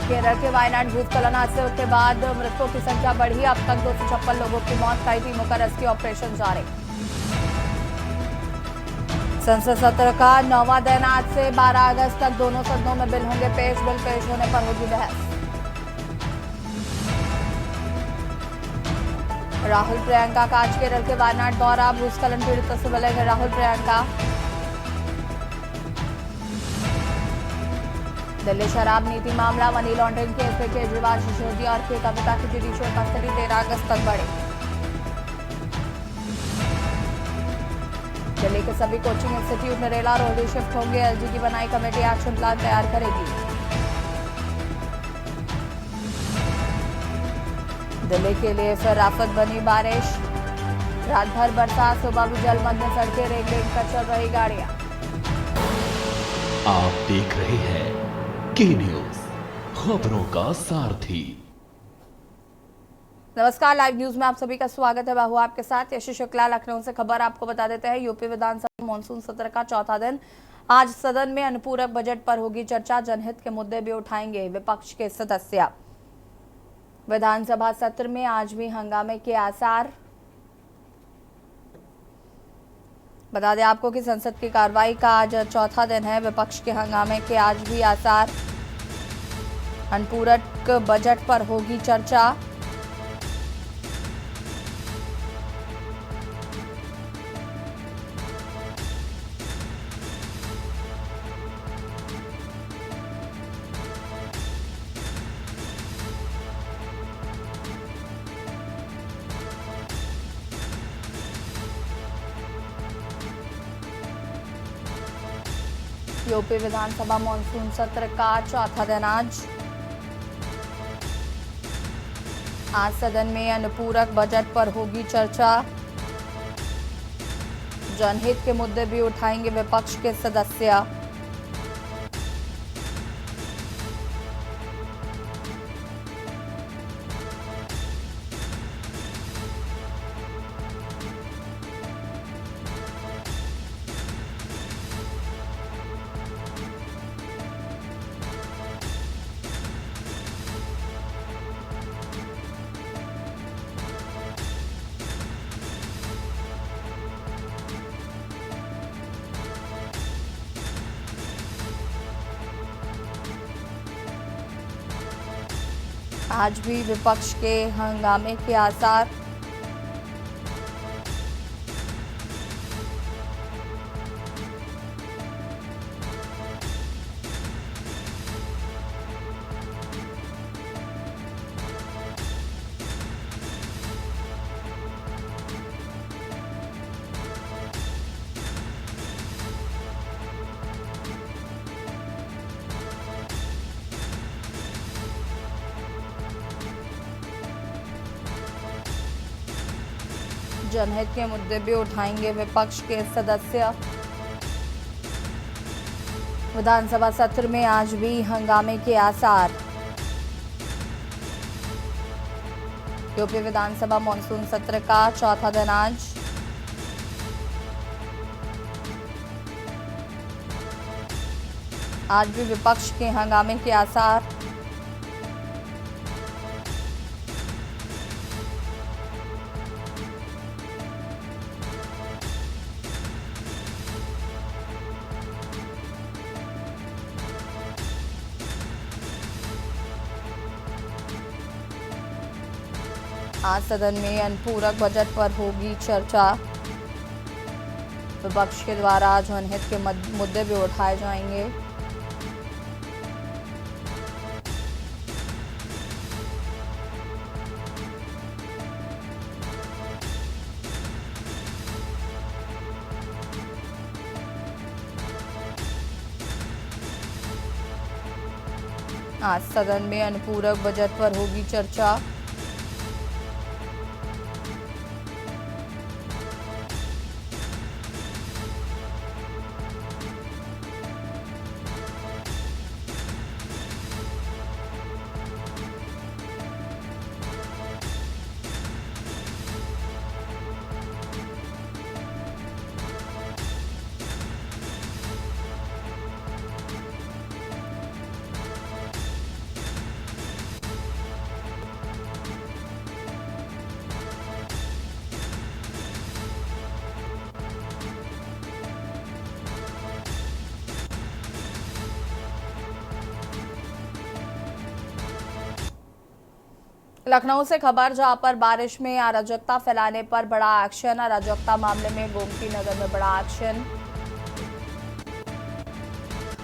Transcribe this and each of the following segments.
केरल के वायनाड भूस्खलन हादसे के बाद मृतकों की संख्या बढ़ी। अब तक 256 लोगों की मौत। कई टीमों का रेस्क्यू ऑपरेशन जारी। संसद सत्र का 9वां दिन आज से 12 अगस्त तक दोनों सदनों में बिल होंगे पेश। बिल पेश होने पर होगी बहस। राहुल प्रियंका का आज केरल के वायनाड दौरा। भूस्खलन पीड़ितों से मिलेंगे राहुल प्रियंका। दिल्ली शराब नीति मामला मनी लॉन्ड्रिंग केस में केजरीवाल, सिसोदिया और के कविता की जुडिशियल कस्टडी 13 अगस्त तक बढ़ी। दिल्ली के सभी coaching institute Narela Rohini shift होंगे। एलजी की बनाई कमेटी एक्शन प्लान तैयार करेगी। दिल्ली के लिए फिर आफत बनी बारिश। रात भर बरसात, सुबह भी जलमग्न सड़कें, रेंग रेंग कर चल रही गाड़ियां। आप देख रहे हैं के न्यूज, खबरों का सारथी। नमस्कार, लाइव न्यूज में आप सभी का स्वागत है। मैं हूं आपके साथ यशी शुक्ला। लखनऊ से खबर आपको बता देते हैं। यूपी विधानसभा मानसून सत्र का चौथा दिन आज सदन में अनुपूरक बजट पर होगी चर्चा। जनहित के मुद्दे भी उठाएंगे विपक्ष के सदस्य। विधानसभा सत्र में आज भी हंगामे के आसार। बता दें आपको कि संसद की कार्रवाई का आज चौथा दिन है। विपक्ष के हंगामे के आज भी आसार। अनुपूरक बजट पर होगी चर्चा। यूपी विधानसभा मानसून सत्र का चौथा दिन आज सदन में अनुपूरक बजट पर होगी चर्चा। जनहित के मुद्दे भी उठाएंगे विपक्ष के सदस्य। आज भी विपक्ष के हंगामे के आसार। जनहित के मुद्दे भी उठाएंगे विपक्ष के सदस्य। विधानसभा सत्र में आज भी हंगामे के आसार। यूपी विधानसभा मानसून सत्र का चौथा दिन आज भी विपक्ष के हंगामे के आसार। आज सदन में अनुपूरक बजट पर होगी चर्चा। विपक्ष के द्वारा जनहित के मुद्दे भी उठाए जाएंगे। आज सदन में अनुपूरक बजट पर होगी चर्चा। लखनऊ से खबर, जहां पर बारिश में अराजकता फैलाने पर बड़ा एक्शन। अराजकता मामले में गोमती नगर में बड़ा एक्शन।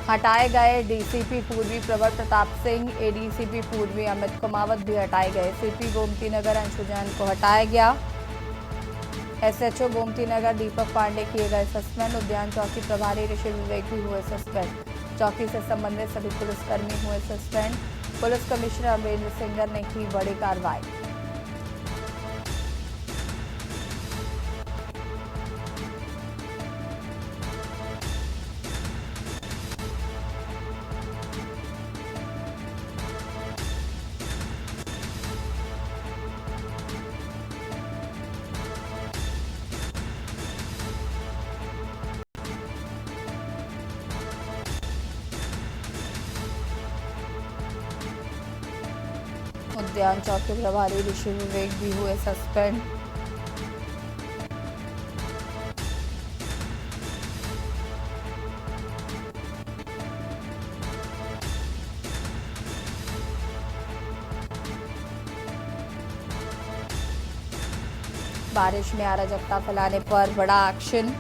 हटाए गए डीसीपी पूर्वी प्रवर प्रताप सिंह, एडीसीपी पूर्वी अमित कुमावत भी हटाए गए। सीपी गोमती नगर अंशु जैन को हटाया गया। एसएचओ गोमती नगर दीपक पांडे किए गए सस्पेंड। उद्यान चौकी प्रभारी ऋषि विवेक भी हुए सस्पेंड। चौकी से संबंधित सभी पुलिसकर्मी हुए सस्पेंड। पुलिस कमिश्नर अमरेंद्र सिंगर ने की बड़ी कार्रवाई। उद्यान चौकी प्रभारी ऋषि विवेक भी हुए सस्पेंड। बारिश में अराजकता फैलाने पर बड़ा एक्शन।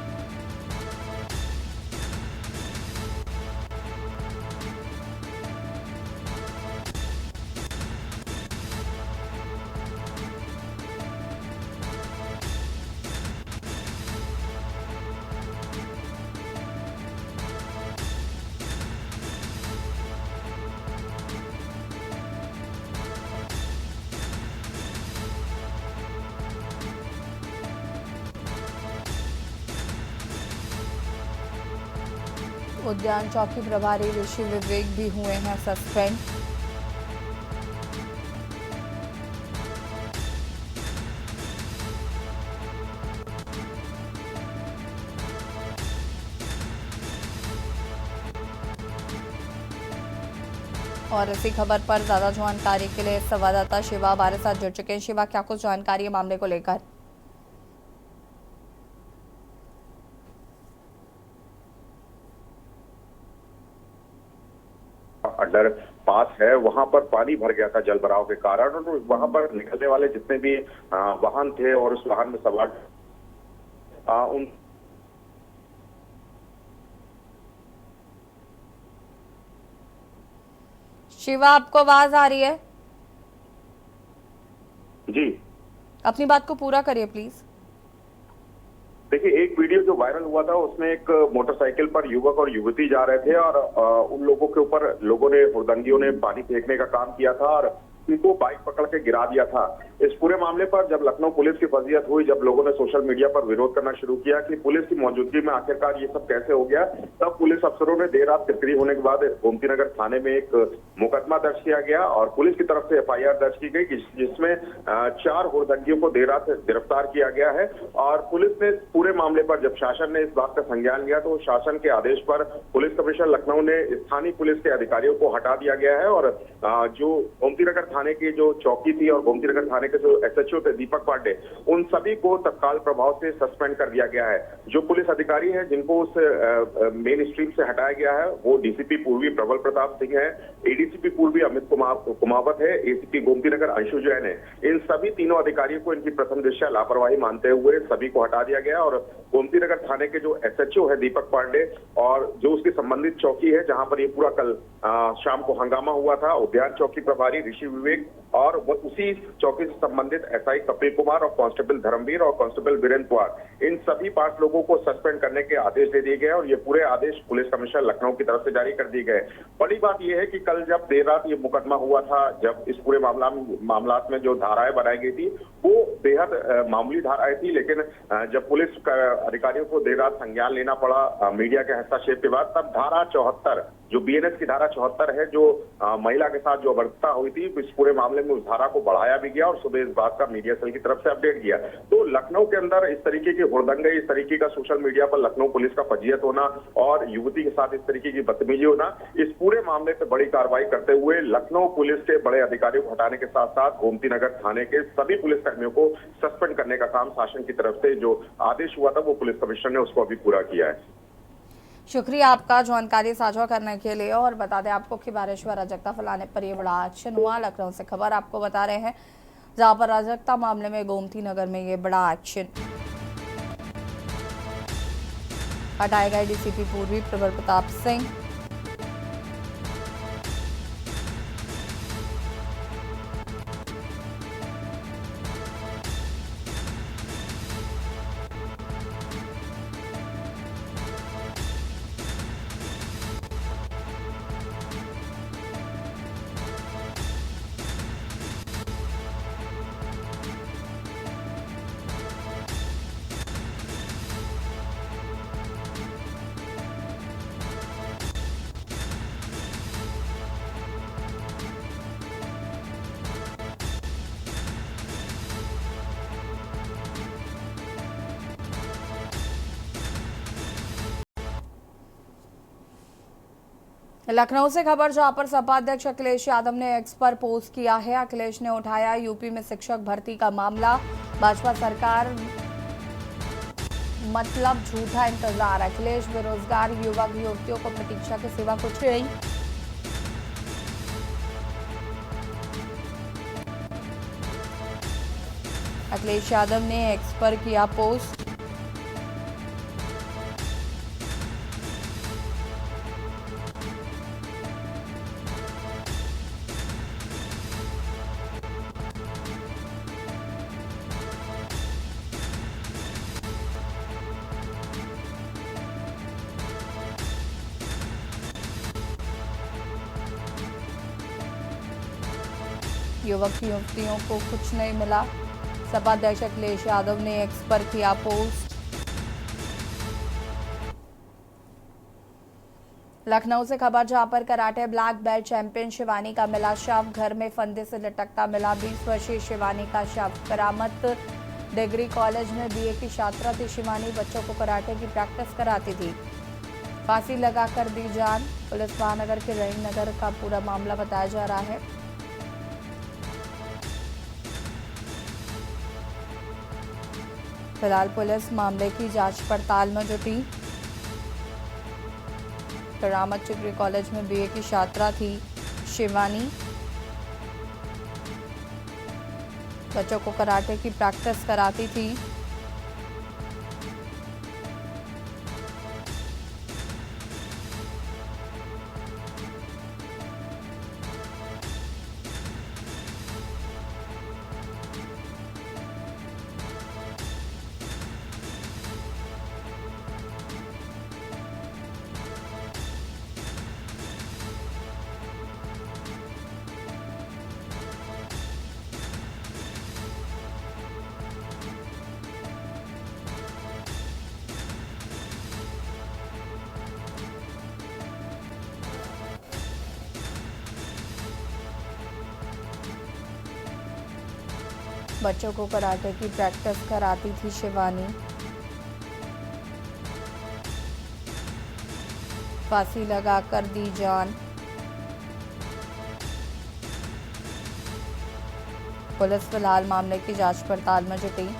उद्यान चौकी प्रभारी ऋषि विवेक भी हुए हैं सस्पेंड। और इसी खबर पर ज्यादा जानकारी के लिए संवाददाता शिवा हमारे साथ जुड़ चुके हैं। शिवा, क्या कुछ जानकारी है मामले को लेकर? अंडर पास है, वहां पर पानी भर गया था जल भराव के कारण, और वहां पर निकलने वाले जितने भी वाहन थे और उस वाहन में सवार उन शिवा, आपको आवाज आ रही है? जी, अपनी बात को पूरा करिए प्लीज। देखिए, एक वीडियो जो वायरल हुआ था उसमें एक मोटरसाइकिल पर युवक और युवती जा रहे थे और उन लोगों के ऊपर लोगों ने, हुड़दंगियों ने पानी फेंकने का काम किया था और उनको बाइक पकड़ के गिरा दिया था। इस पूरे मामले पर जब लखनऊ पुलिस की फजीहत हुई, जब लोगों ने सोशल मीडिया पर विरोध करना शुरू किया कि पुलिस की मौजूदगी में आखिरकार ये सब कैसे हो गया, तब पुलिस अफसरों ने देर रात तिरकरी होने के बाद गोमती नगर थाने में एक मुकदमा दर्ज किया गया और पुलिस की तरफ से एफआईआर दर्ज की गई जिसमें 4 हुड़दंगियों को देर रात गिरफ्तार किया गया है। और पुलिस ने पूरे मामले पर जब शासन ने इस बात का संज्ञान लिया तो शासन के आदेश पर पुलिस कमिश्नर लखनऊ ने स्थानीय पुलिस के अधिकारियों को हटा दिया गया है और जो गोमती नगर थाने की जो चौकी थी और गोमती नगर थाने के जो एसएचओ थे दीपक पांडे, उन सभी को तत्काल प्रभाव से सस्पेंड कर दिया गया है। जो पुलिस अधिकारी हैं जिनको उस मेन स्ट्रीम से हटाया गया है वो डीसीपी पूर्वी प्रबल प्रताप सिंह है, एडीसीपी पूर्वी अमित कुमावत है, एसीपी गोमती नगर अंशु जैन है। इन सभी तीनों अधिकारियों को इनकी प्रथम दृष्टया लापरवाही मानते हुए सभी को हटा दिया गया और गोमती नगर थाने के जो एसएचओ है दीपक पांडे और जो उसकी संबंधित चौकी है जहां पर ये पूरा कल शाम को हंगामा हुआ था, उद्यान चौकी प्रभारी ऋषि विवेक और उसी चौकी से संबंधित एसआई कपिल कुमार और कांस्टेबल धर्मवीर और कांस्टेबल वीरेंद्र कुमार, इन सभी 5 लोगों को सस्पेंड करने के आदेश दे दिए गए और ये पूरे आदेश पुलिस कमिश्नर लखनऊ की तरफ से जारी कर दिए गए। बड़ी बात यह है कि कल जब देर रात ये मुकदमा हुआ था, जब इस पूरे मामलात में जो धाराएं बनाई गई थी वो बेहद मामूली धाराएं थी, लेकिन जब पुलिस अधिकारियों को देर रात संज्ञान लेना पड़ा मीडिया के हस्तक्षेप के बाद, तब धारा 74 जो बीएनएस की धारा 74 है, जो महिला के साथ जो अभद्रता हुई थी, इस पूरे मामले में उस धारा को बढ़ाया भी गया और सुबह इस बात का मीडिया सेल की तरफ से अपडेट किया। तो लखनऊ के अंदर इस तरीके की हुड़दंगे, इस तरीके का सोशल मीडिया पर लखनऊ पुलिस का फजीहत होना और युवती के साथ इस तरीके की बदतमीजी होना, इस पूरे मामले पर बड़ी कार्रवाई करते हुए लखनऊ पुलिस के बड़े अधिकारियों को हटाने के साथ साथ गोमती नगर थाने के सभी पुलिसकर्मियों को सस्पेंड करने का काम शासन की तरफ से जो आदेश हुआ था वो पुलिस कमिश्नर ने उसको अभी पूरा किया है। शुक्रिया आपका जानकारी साझा करने के लिए। और बता दें आपको कि बारिश व अराजकता फैलाने पर यह बड़ा एक्शन हुआ। लखनऊ से खबर आपको बता रहे हैं। जहां पर अराजकता मामले में गोमती नगर में ये बड़ा एक्शन। हटाए गए डीसीपी पूर्वी प्रवर प्रताप सिंह। लखनऊ से खबर, जहां पर सपा अध्यक्ष अखिलेश यादव ने एक्स पर पोस्ट किया है। अखिलेश ने उठाया यूपी में शिक्षक भर्ती का मामला। भाजपा सरकार मतलब झूठा इंतजार। अखिलेश बेरोजगार युवक युवतियों को प्रतीक्षा के सिवा कुछ नहीं। अखिलेश यादव ने एक्स पर किया पोस्ट। युवक युवतियों को कुछ नहीं मिला। सपा अध्यक्ष अखिलेश यादव ने एक्स पर किया पोस्ट। लखनऊ से खबर, जहां पर karate black belt champion Shivani का मिला शव। घर में फंदे से लटकता मिला 20 वर्षीय शिवानी का शव। करामत डिग्री कॉलेज में बीए की छात्रा थी शिवानी। बच्चों को कराटे की प्रैक्टिस कराती थी। फांसी लगाकर दी जान। पुलिस महानगर के रहीम नगर का पूरा मामला बताया जा रहा है। फिलहाल पुलिस मामले की जांच पड़ताल में जुटी। करामत डिग्री कॉलेज में बीए की छात्रा थी शिवानी। बच्चों को कराटे की प्रैक्टिस कराती थी। बच्चों को कराटे की प्रैक्टिस कराती थी शिवानी। फांसी लगाकर दी जान। पुलिस फिलहाल मामले की जांच पड़ताल में जुटी।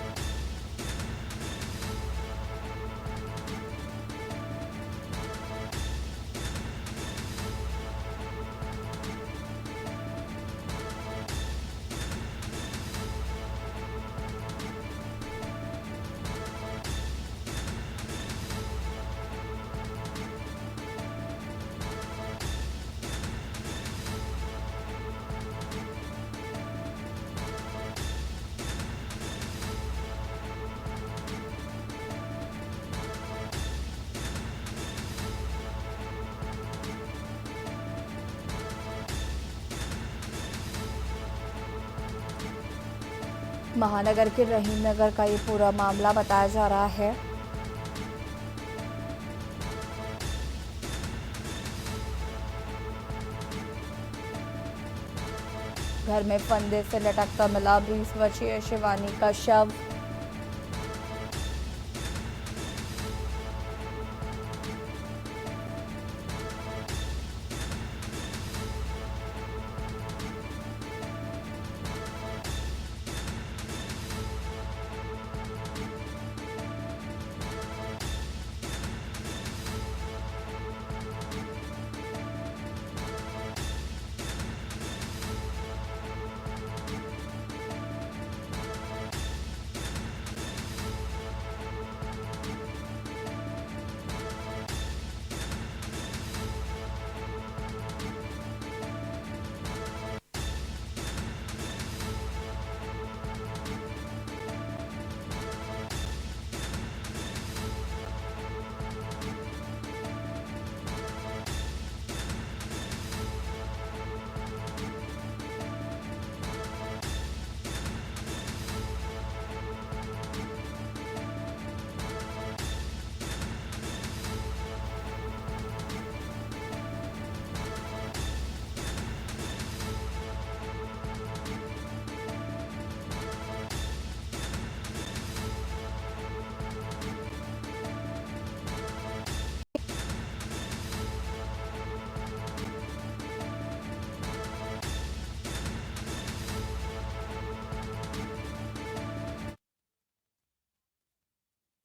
महानगर के रहीम नगर का ये पूरा मामला बताया जा रहा है। घर में फंदे से लटकता मिला 20 वर्षीय शिवानी का शव।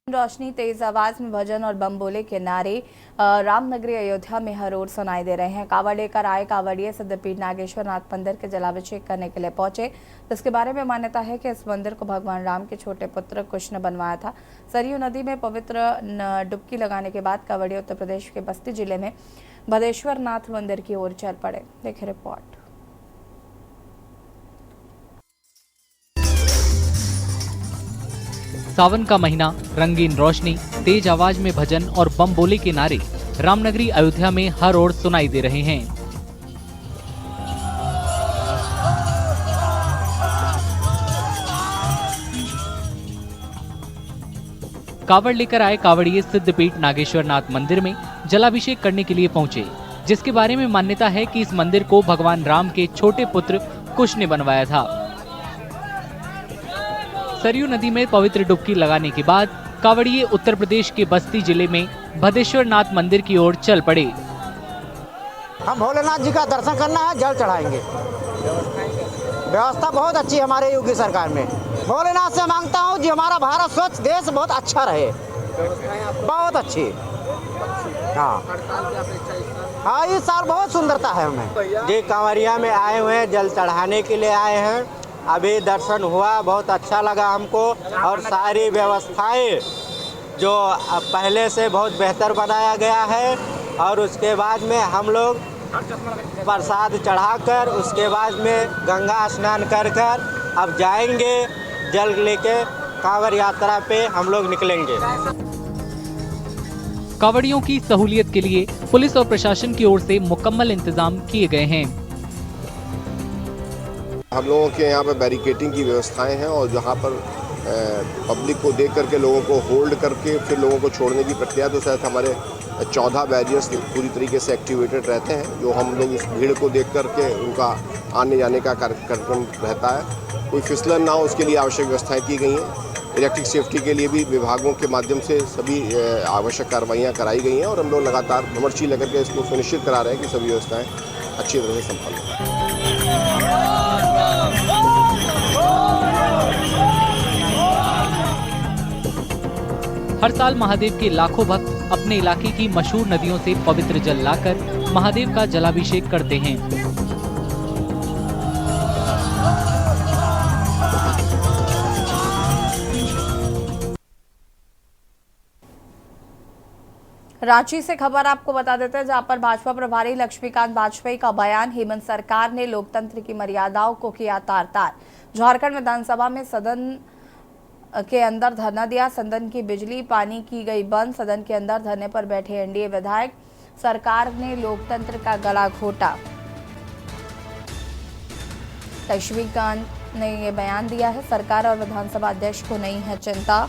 रोशनी, तेज आवाज में भजन और बम बोले के नारे रामनगरी अयोध्या में हर ओर सुनाई दे रहे हैं। कांवड़ लेकर आए कांवड़िए सिद्धपीठ नागेश्वर नाथ मंदिर के जलाभिषेक करने के लिए पहुंचे, जिसके बारे में मान्यता है कि इस मंदिर को भगवान राम के छोटे पुत्र कुश ने बनवाया था। सरयू नदी में पवित्र डुबकी लगाने के बाद कांवड़िए उत्तर प्रदेश के बस्ती जिले में भदेश्वर नाथ मंदिर की ओर चल पड़े। देखें रिपोर्ट। सावन का महीना, रंगीन रोशनी, तेज आवाज में भजन और बम बोले के नारे रामनगरी अयोध्या में हर ओर सुनाई दे रहे हैं। कांवड़ लेकर आए कांवड़िए सिद्धपीठ नागेश्वर नाथ मंदिर में जलाभिषेक करने के लिए पहुंचे, जिसके बारे में मान्यता है कि इस मंदिर को भगवान राम के छोटे पुत्र कुश ने बनवाया था। सरयू नदी में पवित्र डुबकी लगाने के बाद कांवड़िए उत्तर प्रदेश के बस्ती जिले में भदेश्वर नाथ मंदिर की ओर चल पड़े। हम भोलेनाथ जी का दर्शन करना है, जल चढ़ाएंगे। व्यवस्था बहुत अच्छी हमारे योगी सरकार में। भोलेनाथ से मांगता हूँ जी हमारा भारत स्वच्छ देश बहुत अच्छा रहे, बहुत अच्छी। हाँ, इस साल बहुत सुंदरता है हमें। जी कांवड़िया में आए हुए हैं, जल चढ़ाने के लिए आए हैं। अभी दर्शन हुआ, बहुत अच्छा लगा हमको, और सारी व्यवस्थाएं जो पहले से बहुत बेहतर बनाया गया है। और उसके बाद में हम लोग प्रसाद चढ़ाकर उसके बाद में गंगा स्नान कर अब जाएंगे, जल लेके कांवड़ यात्रा पे हम लोग निकलेंगे। कांवड़ियों की सहूलियत के लिए पुलिस और प्रशासन की ओर से मुकम्मल इंतजाम किए गए हैं। हम लोगों के यहाँ पर बैरिकेटिंग की व्यवस्थाएं हैं, और जहाँ पर पब्लिक को देख करके लोगों को होल्ड करके फिर लोगों को छोड़ने की प्रक्रिया, तो शायद हमारे 14 बैरियर्स पूरी तरीके से एक्टिवेटेड रहते हैं, जो हम लोग इस भीड़ को देख करके उनका आने जाने का कार्यक्रम रहता है। कोई फिसलन ना हो, उसके लिए आवश्यक व्यवस्थाएं की गई हैं। इलेक्ट्रिक सेफ्टी के लिए भी विभागों के माध्यम से सभी आवश्यक कार्रवाइयाँ कराई गई हैं, और हम लोग लगातार विमर्शी लेकर के इसको सुनिश्चित करा रहे हैं कि सभी व्यवस्थाएँ अच्छी तरह से संपन्न हों। हर साल महादेव के लाखों भक्त अपने इलाके की मशहूर नदियों से पवित्र जल लाकर महादेव का जलाभिषेक करते हैं। रांची से खबर आपको बता देते हैं, जहां पर भाजपा प्रभारी लक्ष्मीकांत वाजपेयी का बयान, हेमंत सरकार ने लोकतंत्र की मर्यादाओं को किया तार-तार। झारखंड विधानसभा में सदन के अंदर धरना दिया, सदन की बिजली पानी की गई बंद। सदन के अंदर धरने पर बैठे एनडीए विधायक, सरकार ने लोकतंत्र का गला घोटा। लक्ष्मीकांत ने यह बयान दिया है, सरकार और विधानसभा अध्यक्ष को नहीं है चिंता।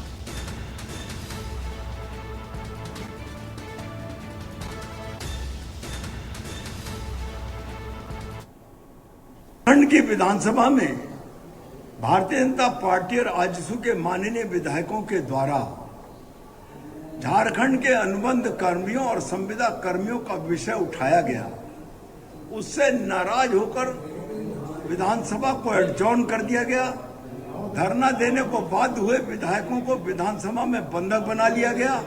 झारखंड की विधानसभा में भारतीय जनता पार्टी और आजसू के माननीय विधायकों के द्वारा झारखंड के अनुबंध कर्मियों और संविदा कर्मियों का विषय उठाया गया। उससे नाराज होकर विधानसभा को एडजॉर्न कर दिया गया। धरना देने को बाध्य हुए विधायकों को विधानसभा में बंधक बना लिया गया।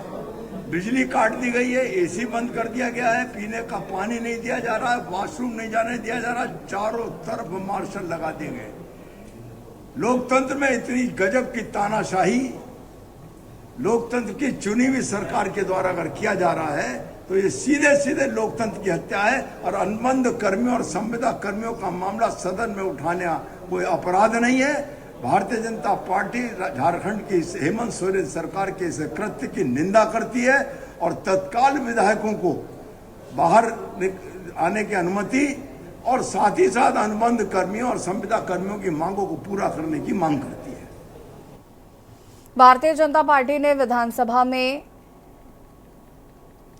बिजली काट दी गई है, एसी बंद कर दिया गया है, पीने का पानी नहीं दिया जा रहा है, वॉशरूम नहीं जाने दिया जा रहा, चारों तरफ मार्शल लगा दिए गए। लोकतंत्र में इतनी गजब की तानाशाही लोकतंत्र की चुनी हुई सरकार के द्वारा अगर किया जा रहा है, तो ये सीधे सीधे लोकतंत्र की हत्या है। और अनुबंध कर्मियों और संविदा कर्मियों का मामला सदन में उठाना कोई अपराध नहीं है। भारतीय जनता पार्टी झारखंड की हेमंत सोरेन सरकार के इस कृत्य की निंदा करती है और तत्काल विधायकों को बाहर आने की अनुमति और साथ ही साथ अनुबंध कर्मियों और संविदा कर्मियों की मांगों को पूरा करने की मांग करती है। भारतीय जनता पार्टी ने विधानसभा में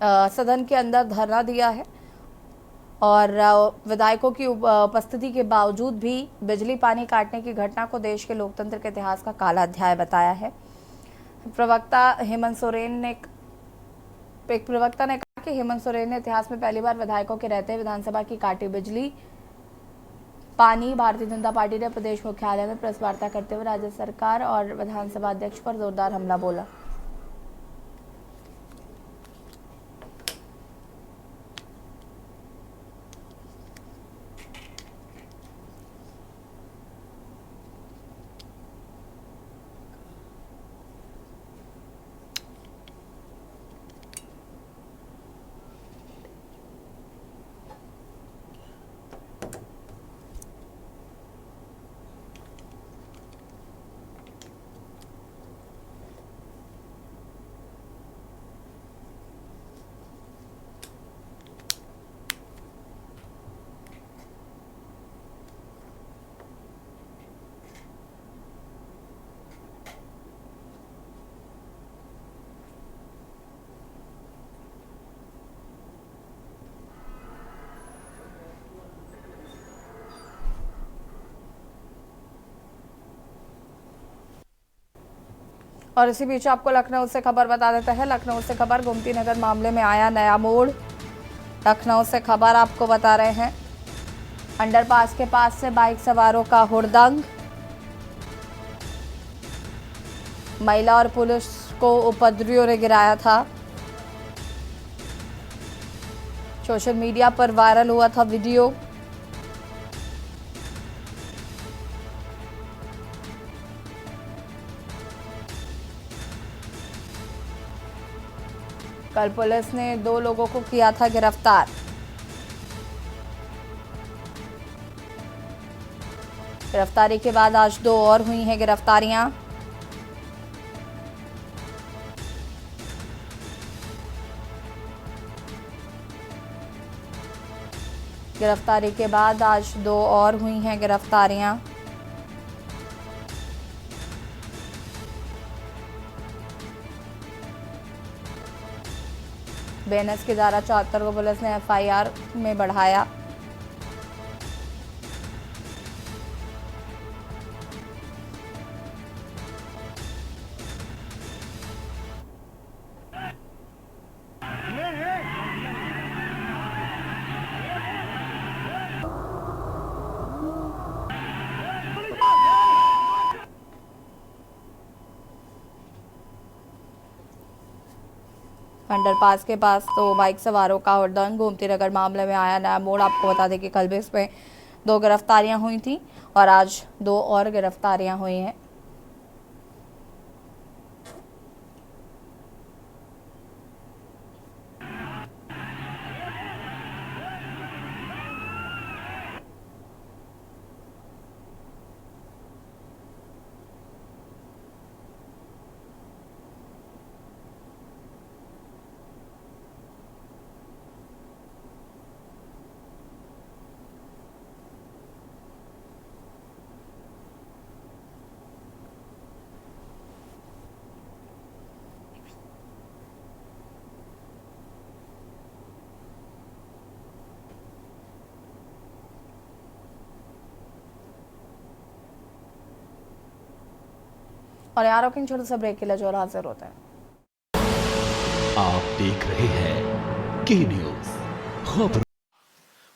सदन के अंदर धरना दिया है और विधायकों की उपस्थिति के बावजूद भी बिजली पानी काटने की घटना को देश के लोकतंत्र के इतिहास का काला अध्याय बताया है। प्रवक्ता हेमंत सोरेन ने कहा कि हेमंत सोरेन ने इतिहास में पहली बार विधायकों के रहते विधानसभा की काटी बिजली पानी। भारतीय जनता पार्टी ने प्रदेश मुख्यालय में प्रेस वार्ता करते हुए राज्य सरकार और विधानसभा अध्यक्ष पर जोरदार हमला बोला। और इसी बीच आपको लखनऊ से खबर बता देते हैं। लखनऊ से खबर, गोमती नगर मामले में आया नया मोड़। लखनऊ से खबर आपको बता रहे हैं, अंडरपास के पास से बाइक सवारों का हुड़दंग। महिला और पुलिस को उपद्रवियों ने गिराया था। सोशल मीडिया पर वायरल हुआ था वीडियो। कल पुलिस ने 2 लोगों को किया था गिरफ्तार। गिरफ्तारी के बाद आज 2 और हुई हैं गिरफ्तारियां। गिरफ्तारी के बाद आज 2 और हुई हैं गिरफ्तारियां। बीएनएस की धारा 74 को पुलिस ने एफआईआर में बढ़ाया। अंडरपास के पास तो बाइक सवारों का हुड़दंग। गोमती नगर मामले में आया नया मोड़। आपको बता दें कि कल भी इसमें 2 गिरफ्तारियां हुई थी और आज 2 और गिरफ्तारियां हुई हैं। और यहाँ रोकेंगे छोटे से ब्रेक के लिए, जो हाजिर होते हैं। आप देख रहे हैं के न्यूज खबर।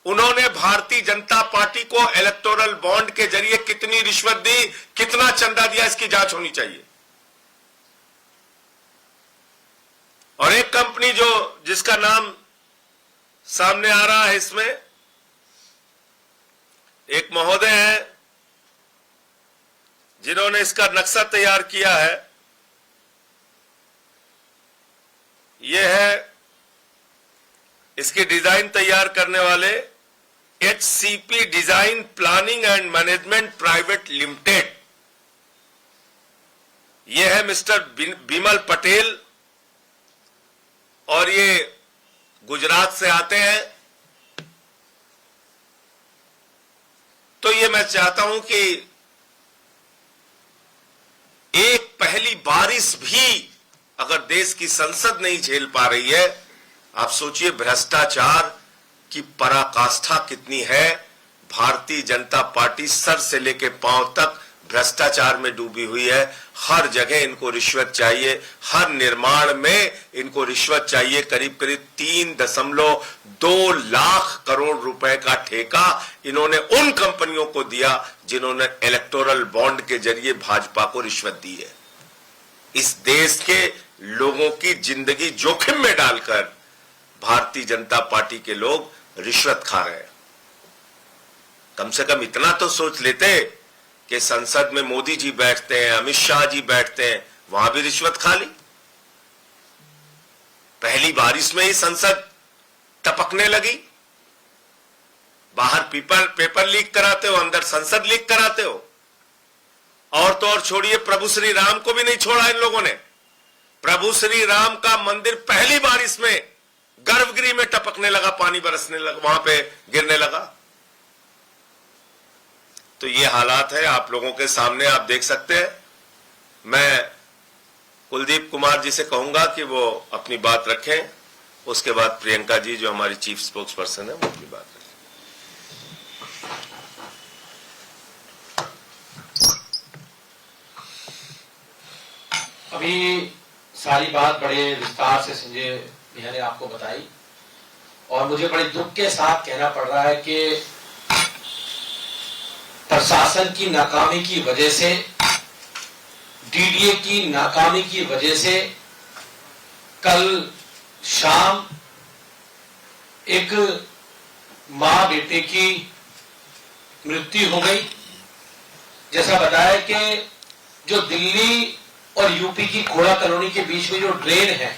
उन्होंने भारतीय जनता पार्टी को इलेक्टोरल बॉन्ड के जरिए कितनी रिश्वत दी, कितना चंदा दिया, इसकी जांच होनी चाहिए। और एक कंपनी जिसका नाम सामने आ रहा है, इसमें एक महोदय हैं जिन्होंने इसका नक्शा तैयार किया है। यह है इसकी डिजाइन तैयार करने वाले HCP design planning and management private limited. यह है मिस्टर बिमल पटेल और ये गुजरात से आते हैं। तो ये मैं चाहता हूं कि एक पहली बारिश भी अगर देश की संसद नहीं झेल पा रही है, आप सोचिए भ्रष्टाचार की पराकाष्ठा कितनी है। भारतीय जनता पार्टी सर से लेकर पांव तक भ्रष्टाचार में डूबी हुई है। हर जगह इनको रिश्वत चाहिए, हर निर्माण में इनको रिश्वत चाहिए। करीब करीब 3.2 लाख करोड़ रुपए का ठेका इन्होंने उन कंपनियों को दिया जिन्होंने इलेक्टोरल बॉन्ड के जरिए भाजपा को रिश्वत दी है। इस देश के लोगों की जिंदगी जोखिम में डालकर भारतीय जनता पार्टी के लोग रिश्वत खा रहे हैं। कम से कम इतना तो सोच लेते कि संसद में मोदी जी बैठते हैं, अमित शाह जी बैठते हैं, वहां भी रिश्वत खा ली। पहली बारिश में ही संसद टपकने लगी। बाहर पेपर लीक कराते हो, अंदर संसद लीक कराते हो। और तो और छोड़िए, प्रभु श्री राम को भी नहीं छोड़ा इन लोगों ने। प्रभु श्री राम का मंदिर पहली बारिश में गर्भगृह में टपकने लगा, पानी बरसने लगा, वहां पे गिरने लगा। तो ये हालात है आप लोगों के सामने, आप देख सकते हैं। मैं कुलदीप कुमार जी से कहूंगा कि वो अपनी बात रखें, उसके बाद प्रियंका जी जो हमारी चीफ स्पोक्स पर्सन है वो अपनी बात रखें। अभी अभी सारी बात बड़े विस्तार से संजय भैया ने आपको बताई और मुझे बड़े दुख के साथ कहना पड़ रहा है कि प्रशासन की नाकामी की वजह से, डीडीए की नाकामी की वजह से कल शाम एक मां बेटे की मृत्यु हो गई। जैसा बताया कि जो दिल्ली और यूपी की खोड़ा कॉलोनी के बीच में जो ड्रेन है,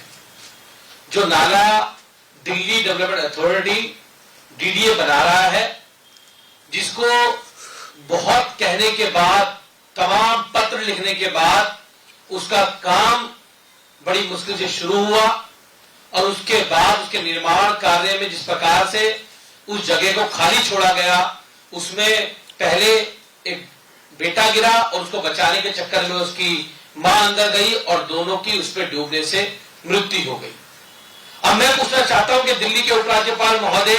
जो नाला दिल्ली डेवलपमेंट अथॉरिटी डीडीए बना रहा है, जिसको बहुत कहने के बाद, तमाम पत्र लिखने के बाद उसका काम बड़ी मुश्किल से शुरू हुआ और उसके बाद उसके निर्माण कार्य में जिस प्रकार से उस जगह को खाली छोड़ा गया, उसमें पहले एक बेटा गिरा और उसको बचाने के चक्कर में उसकी मां अंदर गई और दोनों की उस पर डूबने से मृत्यु हो गई। अब मैं पूछना चाहता हूं कि दिल्ली के उपराज्यपाल महोदय,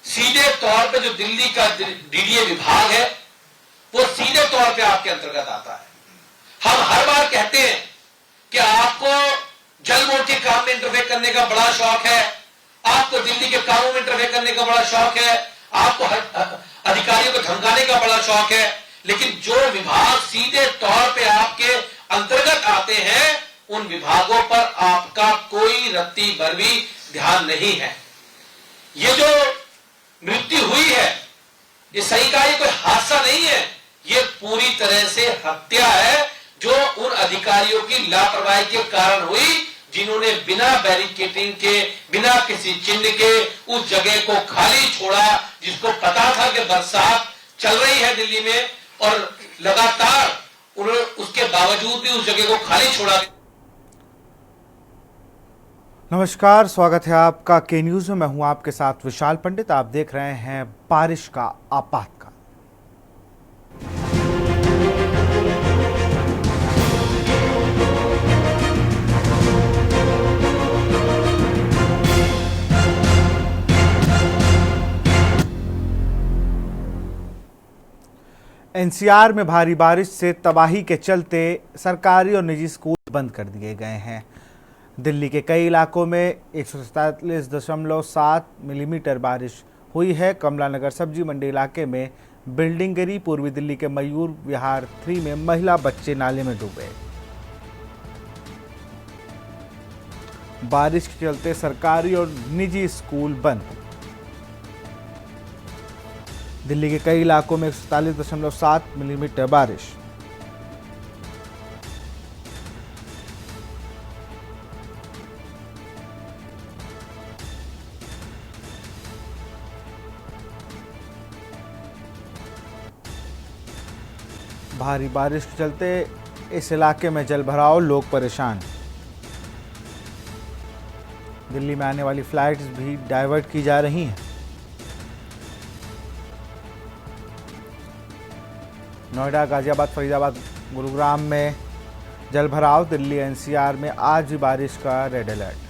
सीधे तौर पे जो दिल्ली का डीडीए विभाग है वो सीधे तौर पे आपके अंतर्गत आता है। हम हर बार कहते हैं कि आपको जल बोर्ड के काम में इंटरफेयर करने का बड़ा शौक है, आपको दिल्ली के कामों में इंटरफेयर करने का बड़ा शौक है, आपको अधिकारियों को धमकाने का बड़ा शौक है, लेकिन जो विभाग सीधे तौर पे आपके अंतर्गत आते हैं उन विभागों पर आपका कोई रत्ती भर भी ध्यान नहीं है। ये जो मृत्यु हुई है, ये सही कहा, ये कोई हादसा नहीं है, ये पूरी तरह से हत्या है जो उन अधिकारियों की लापरवाही के कारण हुई, जिन्होंने बिना बैरिकेडिंग के, बिना किसी चिन्ह के उस जगह को खाली छोड़ा, जिसको पता था कि बरसात चल रही है दिल्ली में और लगातार उन्होंने उसके बावजूद भी उस जगह को खाली छोड़ा। नमस्कार, स्वागत है आपका के न्यूज में। मैं हूं आपके साथ विशाल पंडित। आप देख रहे हैं बारिश का आपातकाल। एनसीआर में भारी बारिश से तबाही के चलते सरकारी और निजी स्कूल बंद कर दिए गए हैं। दिल्ली के कई इलाकों में 147.7 मिलीमीटर बारिश हुई है। कमला नगर सब्जी मंडी इलाके में बिल्डिंग गिरी। पूर्वी दिल्ली के मयूर विहार 3 में महिला बच्चे नाले में डूबे। बारिश के चलते सरकारी और निजी स्कूल बंद। दिल्ली के कई इलाकों में 147.7 मिलीमीटर बारिश। भारी बारिश के चलते इस इलाके में जलभराव, लोग परेशान। दिल्ली में आने वाली फ्लाइट्स भी डाइवर्ट की जा रही हैं। नोएडा, गाजियाबाद, फरीदाबाद, गुरुग्राम में जलभराव। दिल्ली एनसीआर में आज भी बारिश का रेड अलर्ट।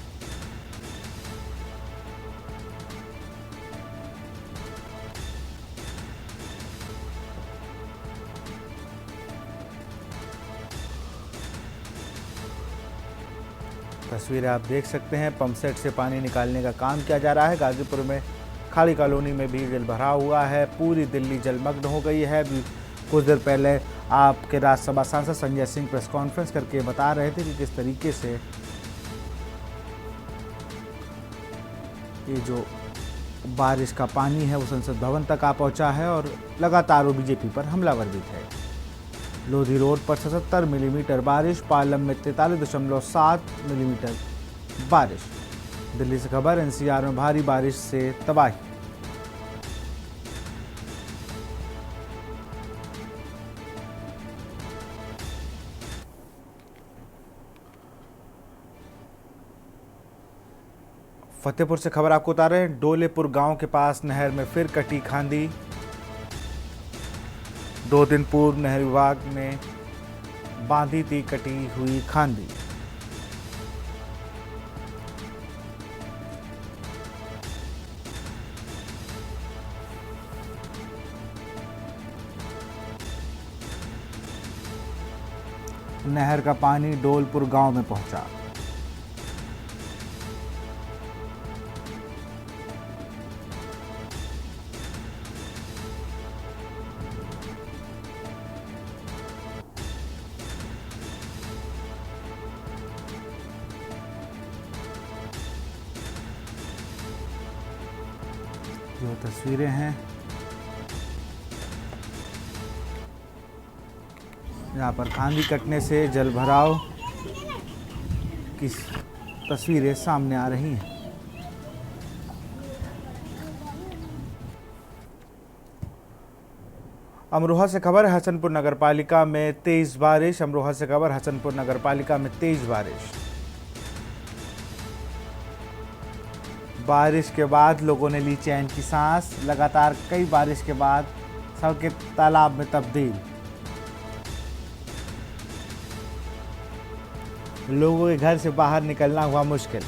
तस्वीरें आप देख सकते हैं। पंप सेट से पानी निकालने का काम किया जा रहा है। गाजीपुर में खाड़ी कॉलोनी में भी जलभराव हुआ है। पूरी दिल्ली जलमग्न हो गई है। कुछ देर पहले आपके राज्यसभा सांसद संजय सिंह प्रेस कॉन्फ्रेंस करके बता रहे थे कि किस तरीके से ये जो बारिश का पानी है वो संसद भवन तक आ पहुंचा है और लगातार वो बीजेपी पर हमलावर भी थे। लोधी रोड पर 77 मिलीमीटर बारिश। पालम में 43.7 मिलीमीटर बारिश। दिल्ली से खबर, एनसीआर में भारी बारिश से तबाही। फतेहपुर से खबर आपको बता रहे हैं। डोलेपुर गांव के पास नहर में फिर कटी खांदी। 2 दिन पूर्व नहर विभाग ने बांधी थी कटी हुई खांदी। नहर का पानी डोलपुर गांव में पहुंचा। जो तस्वीरें हैं यहाँ पर आंधी कटने से जल भराव की तस्वीरें सामने आ रही हैं। अमरोहा से खबर है, हसनपुर नगरपालिका में तेज बारिश। अमरोहा से खबर, हसनपुर नगरपालिका में तेज बारिश। बारिश के बाद लोगों ने ली चैन की सांस। लगातार कई बारिश के बाद सड़कें तालाब में तब्दील। लोगों के घर से बाहर निकलना हुआ मुश्किल।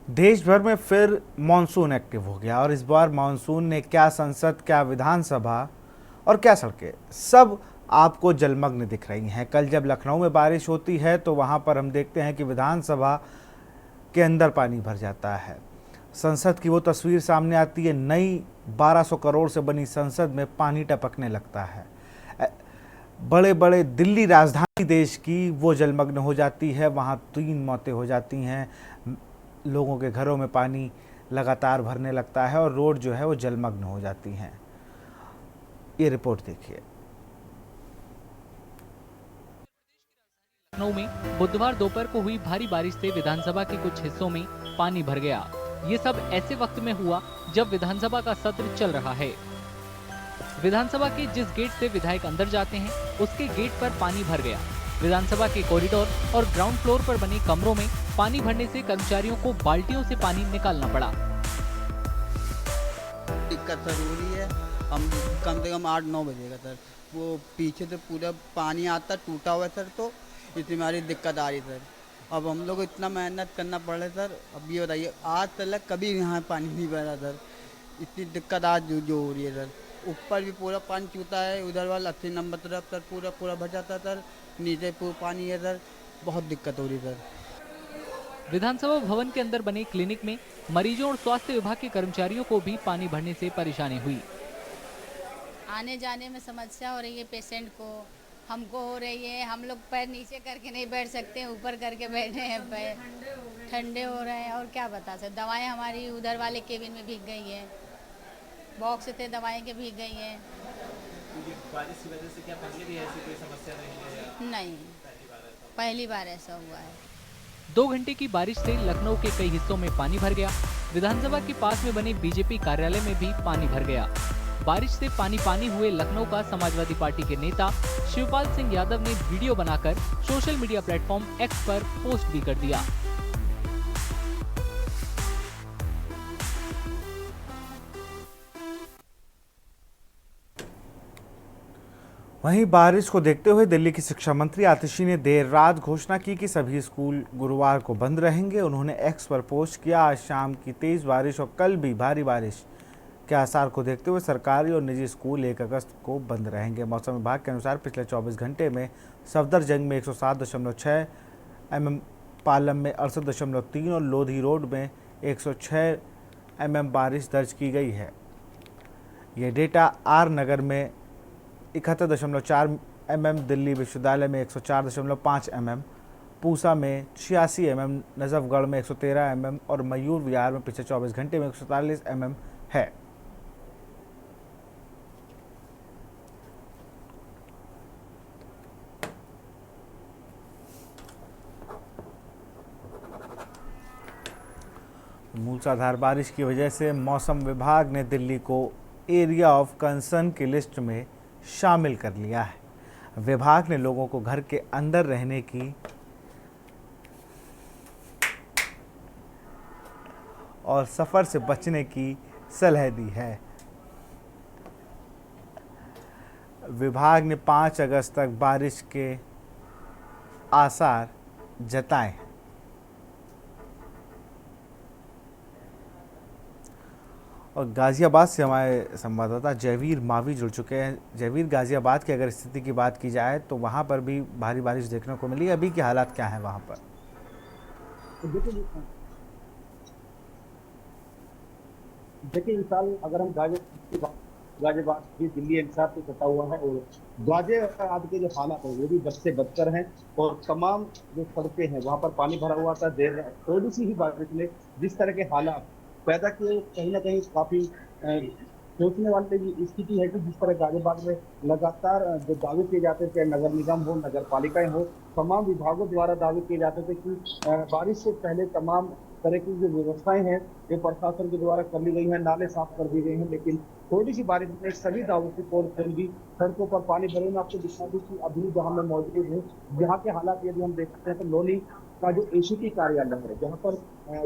देश भर में फिर मानसून एक्टिव हो गया और इस बार मानसून ने क्या संसद, क्या विधानसभा और क्या सड़कें, सब आपको जलमग्न दिख रही हैं। कल जब लखनऊ में बारिश होती है तो वहां पर हम देखते हैं कि विधानसभा के अंदर पानी भर जाता है। संसद की वो तस्वीर सामने आती है, नई 1200 करोड़ से बनी संसद में पानी टपकने लगता है। बड़े बड़े दिल्ली राजधानी देश की वो जलमग्न हो जाती है, वहाँ 3 मौतें हो जाती हैं। लोगों के घरों में पानी लगातार भरने लगता है और रोड जो है वो जलमग्न हो जाती हैं। ये रिपोर्ट देखिए। लखनऊ में बुधवार दोपहर को हुई भारी बारिश से विधानसभा के कुछ हिस्सों में पानी भर गया। ये सब ऐसे वक्त में हुआ जब विधानसभा का सत्र चल रहा है। विधानसभा के जिस गेट से विधायक अंदर जाते हैं उसके गेट पर पानी भर गया। विधानसभा के कॉरिडोर और ग्राउंड फ्लोर पर बने कमरों में पानी भरने से कर्मचारियों को बाल्टियों से पानी निकालना पड़ा। दिक्कत सर हो रही है, हम कम से कम 8-9 बजे का सर, वो पीछे से पूरा पानी आता टूटा हुआ है सर, तो इसमें हमारी दिक्कत आ रही सर। अब हम लोग इतना मेहनत करना पड़ रहा है सर। अब ये बताइए, आज तक कभी यहाँ पानी नहीं भरा सर, इतनी दिक्कत आज जो हो रही है सर। ऊपर भी पूरा पानी चूता है, उधर वाला 80 नंबर तरफ सर पूरा भर जाता है सर, नीचे पूरा पानी है सर, बहुत दिक्कत हो रही है सर। विधानसभा भवन के अंदर बने क्लिनिक में मरीजों और स्वास्थ्य विभाग के कर्मचारियों को भी पानी भरने से परेशानी हुई। आने जाने में समस्या हो रही है पेशेंट को, हमको हो रही है। हम लोग पैर नीचे करके नहीं बैठ सकते, ऊपर करके बैठे हैं, पैर ठंडे हो रहे हैं। और क्या बता सकते, दवाएं हमारी उधर वाले केबिन में भीग गई हैं, बॉक्स थे दवाएं के भीग गई हैं। बारिश की वजह से क्या पहले भी ऐसी कोई समस्या रही है? नहीं, पहली बार ऐसा हुआ है। 2 घंटे की बारिश से लखनऊ के कई हिस्सों में पानी भर गया। विधानसभा के पास में बने बीजेपी कार्यालय में भी पानी भर गया। बारिश से पानी हुए लखनऊ का समाजवादी पार्टी के नेता शिवपाल सिंह यादव ने वीडियो बनाकर सोशल मीडिया प्लेटफॉर्म एक्स पर पोस्ट भी कर दिया। वहीं बारिश को देखते हुए दिल्ली की शिक्षा मंत्री आतिशी ने देर रात घोषणा की कि सभी स्कूल गुरुवार को बंद रहेंगे। उन्होंने एक्स पर पोस्ट किया, आज शाम की तेज बारिश और कल भी भारी बारिश के आसार को देखते हुए सरकारी और निजी स्कूल 1 अगस्त को बंद रहेंगे। मौसम विभाग के अनुसार पिछले 24 घंटे में सफदरजंग में 107.6 mm, पालम में 68.3 और लोधी रोड में 106 mm बारिश दर्ज की गई है। ये डेटा आर नगर में 71.4 mm, दिल्ली विश्वविद्यालय में 104.5 mm, पूसा में 86 mm, नजफगढ़ में 113 mm और मयूर विहार में पिछले 24 घंटे में 147 mm है। मूसलाधार बारिश की वजह से मौसम विभाग ने दिल्ली को एरिया ऑफ कंसर्न की लिस्ट में शामिल कर लिया है। विभाग ने लोगों को घर के अंदर रहने की और सफ़र से बचने की सलाह दी है। विभाग ने 5 अगस्त तक बारिश के आसार जताए हैं। और गाज़ियाबाद से हमारे संवाददाता जयवीर मावी जुड़ चुके हैं। जयवीर, गाज़ियाबाद की अगर स्थिति की बात की जाए तो वहाँ पर भी भारी बारिश देखने को मिली, अभी के हालात क्या हैं वहाँ पर? देखिए, इस साल अगर हम गाजियाबाद भी दिल्ली एनसीआर से कटा हुआ है और गाजियाबाद के जो हालात है वो भी बद से बदतर हैं और तमाम जो सड़कें हैं वहाँ पर पानी भरा हुआ था। देर थोड़ी सी ही बारिश ने जिस तरह के हालात पैदा किए, कहीं ना कहीं काफी सोचने वाली स्थिति है कि जिस तरह गाजियाबाद में लगातार जो दावे किए जाते थे, नगर निगम हो, नगर पालिकाएं हो, तमाम विभागों द्वारा दावे किए जाते थे कि बारिश से पहले तमाम तरह की जो व्यवस्थाएं हैं वो प्रशासन के द्वारा कर ली गई हैं, नाले साफ कर दिए गए हैं। लेकिन थोड़ी सी बारिश में सभी दावों की तोड़ फोड़ दी, सड़कों पर पानी भरे। मैं आपको दिखा दूं कि अभी जहाँ मैं मौजूद हूँ, यहाँ के हालात यदि हम देखते हैं तो लोनी का जो एसीपी कार्यालय है, जहाँ पर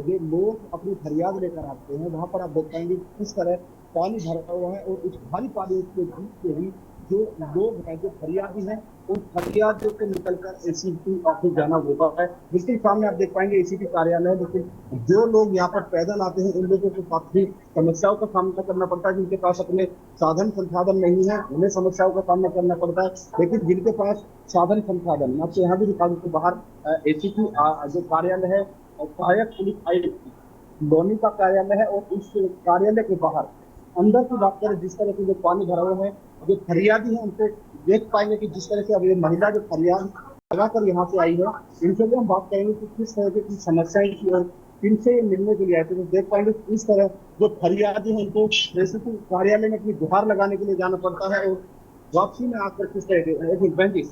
जो लोग अपनी फरियाद लेकर आते हैं, वहाँ पर आप देख पाएंगे किस तरह पानी भरा हुआ है। और उस भारी पानी के बीच से भी जो लोग हैं, जो फरियादी हैं, उन फरियादियों को निकलकर एसीपी ऑफिस जाना होता है। जिसके सामने आप देख पाएंगे एसीपी कार्यालय है, लेकिन जो लोग यहाँ पर पैदल आते हैं उन लोगों को काफी समस्याओं का सामना करना पड़ता है। जिनके पास अपने साधन संसाधन नहीं है उन्हें समस्याओं का सामना करना पड़ता है, लेकिन जिनके पास साधन संसाधन, मैं आपको यहाँ भी दिखा दूं, बाहर एसीपी जो कार्यालय है, सहायक पुलिस आयुक्त लोनी का कार्यालय है और उस कार्यालय के बाहर अंदर की बात करें, जिस तरह से जो पानी भरा हुआ है, जो फरियादी है उनको देख पाएंगे कि जिस तरह से अब ये महिला जो फरियाद लगाकर यहाँ से आई है, इनसे भी हम बात करेंगे कि किस तरह की समस्याएं थी और किनसे मिलने के लिए आए थे। तो देख पाएंगे इस तरह जो फरियादी है उनको एसीपी कार्यालय में अपनी गुहार लगाने के लिए जाना पड़ता है और वापसी में आकर किस तरह के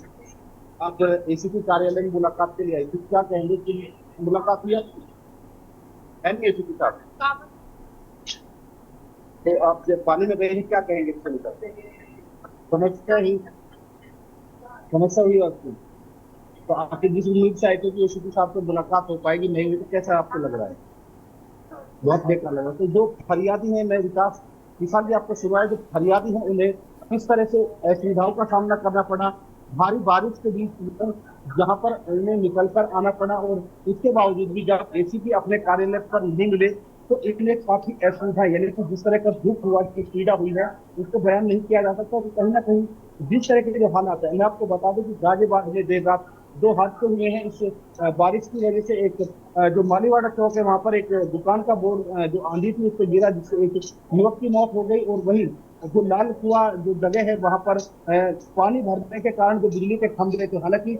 आप एसीपी कार्यालय में मुलाकात के लिए आई थी, क्या कहेंगे कि मुलाकात हुई एसीपी साहब, तो आप जब पानी में गए हैं क्या कहेंगे? समस्या हुई आपकी, तो आपके जिस उम्मीद से आए थे कि एसीपी साहब से मुलाकात हो पाएगी, नहीं हुई, तो कैसा आपको लग रहा है? बहुत बेकार लगा। तो जो फरियादी हैं, मैं विकास किसान भी आपको सुना है, जो फरियादी हैं उन्हें किस तरह से असुविधाओं का सामना करना पड़ा, भारी बारिश के बीच जहाँ पर उन्हें निकलकर आना पड़ा, और इसके बावजूद भी जब एसीपी अपने कार्यालय पर नहीं मिले तो इन्हें काफी असुविधा, यानी कि जिस तरह का दुख हुआ, की पीड़ा हुई है, उसको बयान नहीं किया जा सकता। तो कहीं ना कहीं जिस तरह के जो हालात है, मैं आपको बता दूं कि गाजियाबाद में देर रात 2 हादसे हुए हैं इस बारिश की वजह से। एक जो मालीवाड़ा चौक है, वहां पर एक दुकान का बोर्ड जो आंधी थी उस पर गिरा, जिससे एक युवक की मौत हो गई। और वहीं जो लाल कुआं जो जगह है वहां पर पानी भरने के कारण जो बिजली के खंभे थे, हालांकि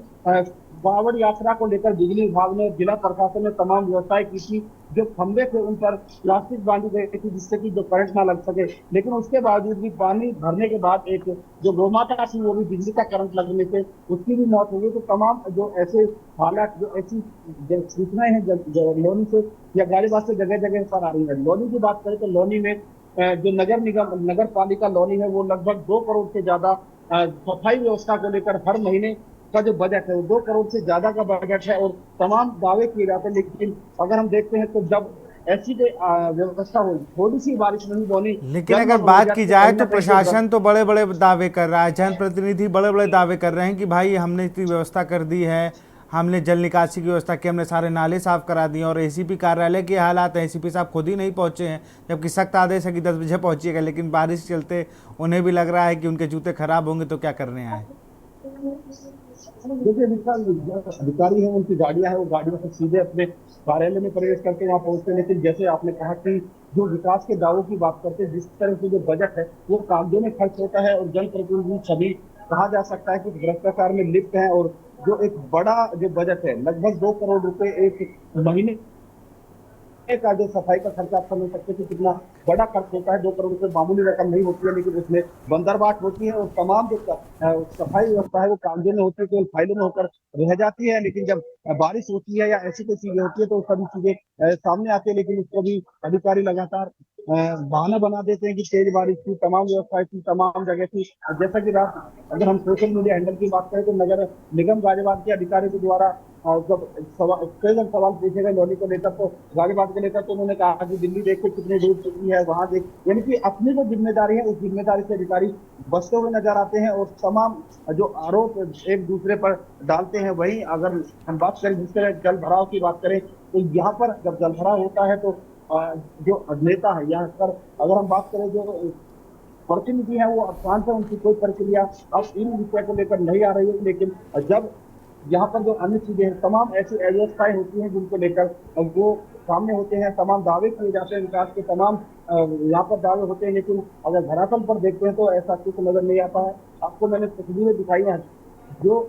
कांवड़ यात्रा को लेकर बिजली विभाग ने, जिला प्रशासन ने तमाम व्यवस्थाएं की थी। जो खंभे थे उन पर प्लास्टिक बांधी गई थी जिससे कि जो करंट ना लग सके, लेकिन उसके बावजूद भी पानी भरने के बाद एक जो गौमाता थी वो भी बिजली का करंट लगने से उसकी भी मौत हो गई। तो तमाम जो ऐसे हालात, जो ऐसी सूचनाएं हैं लोनी से या गाजियाबाद से जगह जगह पर आ रही है। लोनी की बात करें तो लोनी में जो नगर निगम, नगर पालिका लोनी है, वो लगभग 2 करोड़ से ज्यादा सफाई व्यवस्था को लेकर हर महीने का जो बजट है वो 2 करोड़ से ज्यादा का बजट है और तमाम दावे किए जाते हैं। लेकिन अगर हम देखते हैं तो जब ऐसी व्यवस्था हुई, थोड़ी सी बारिश नहीं बोली, लेकिन अगर बात की जाए तो प्रशासन तो बड़े बड़े दावे कर रहा है, जनप्रतिनिधि बड़े बड़े दावे कर रहे हैं कि भाई हमने इतनी व्यवस्था कर दी है, हमने जल निकासी की व्यवस्था की, हमने सारे नाले साफ करा दिए। और एसीपी कार्यालय के हालात हैं, एसीपी साहब खुद ही नहीं पहुंचे हैं, जबकि सख्त आदेश है कि 10 बजे पहुंचिएगा, लेकिन बारिश चलते उन्हें भी लग रहा है कि उनके जूते खराब होंगे, तो क्या करने आए? देखिए, अधिकारी हैं, उनकी गाड़ियां हैं, वो गाड़ियों से सीधे अपने कार्यालय में प्रवेश करके वहाँ पहुंचते हैं। लेकिन जैसे आपने कहा कि जो विकास के दावों की बात करते हैं, जिस तरह से जो बजट है वो कागजों में खर्च होता है और जनप्रतिनिधि सभी कहा जा सकता है कि भ्रष्टाचार में लिप्त हैं। और जो एक बड़ा जो बजट है, लगभग 2 करोड़ रुपए एक महीने का जो सफाई का खर्चा, आप समझ सकते हैं कि कितना बड़ा खर्च होता है। 2 करोड़ रुपए मामूली रकम नहीं होती है, लेकिन उसमें बंदरबाट होती है और तमाम जो सफाई व्यवस्था है वो कागजों में होती है, केवल फाइलों में होकर रह जाती है। लेकिन जब बारिश होती है या ऐसी कोई चीजें होती है तो सभी चीजें सामने आती है, लेकिन उसको भी अधिकारी लगातार बहाना बना देते हैं कि तेज बारिश थी, तमाम व्यवस्थाएं थी, तमाम जगह थी। जैसा कि रात, अगर हम सोशल मीडिया हैंडल की बात करें तो नगर निगम गाजियाबाद के अधिकारियों के द्वारा जब कई जन सवाल पूछे गए लोनी को लेकर, तो गाजियाबाद के लेकर तो उन्होंने कहा कि दिल्ली देख के कितनी डूब चुकी है, वहां देख, यानी कि अपनी जो जिम्मेदारी है उस जिम्मेदारी से अधिकारी बचते हुए नजर आते हैं और तमाम जो आरोप एक दूसरे पर डालते हैं। वहीं अगर हम बात करें जिस तरह जल भराव की बात करें तो यहाँ पर जब जल भराव होता है तो जो नेता है यहाँ पर, अगर हम बात करें जो प्रतिनिधि है वो अफवान से उनकी कोई प्रक्रिया अब इन विषय को लेकर नहीं आ रही है। लेकिन जब यहाँ पर जो अन्य चीजें हैं, तमाम ऐसी अव्यवस्थाएं होती हैं जिनको लेकर वो सामने होते हैं, तमाम दावे किए जाते हैं, विकास के तमाम यहाँ पर दावे होते हैं, लेकिन अगर धरातल पर देखते हैं तो ऐसा कुछ नजर नहीं आता है। आपको मैंने तस्वीरें दिखाई हैं, जो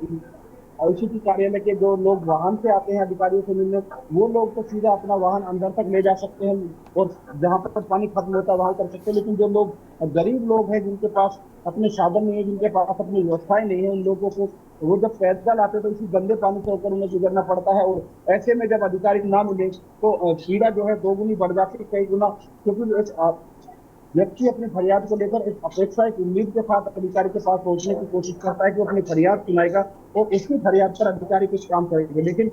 ICT कार्यालय के जो लोग वाहन से आते हैं अधिकारियों से मिलने, वो लोग तो सीधा अपना वाहन अंदर तक ले जा सकते हैं और जहां पर पानी खत्म होता है वहां कर सकते हैं। लेकिन जो लोग गरीब लोग हैं, जिनके पास अपने साधन नहीं है, जिनके पास अपनी व्यवस्थाएं नहीं है, उन लोगों को वो जब पैदल आते तो इसी गंदे पानी से होकर उन्हें गुजरना पड़ता है। और ऐसे में जब अधिकारी ना मिले तो पीड़ा जो है दोगुनी बढ़ जाती है, कई गुना। क्योंकि व्यक्ति अपनी फरियाद को लेकर एक अपेक्षा, एक उम्मीद के साथ अधिकारी के पास पहुंचने की कोशिश करता है कि वो अपनी फरियाद सुनाएगा और उसकी फरियाद पर अधिकारी कुछ काम करेंगे। लेकिन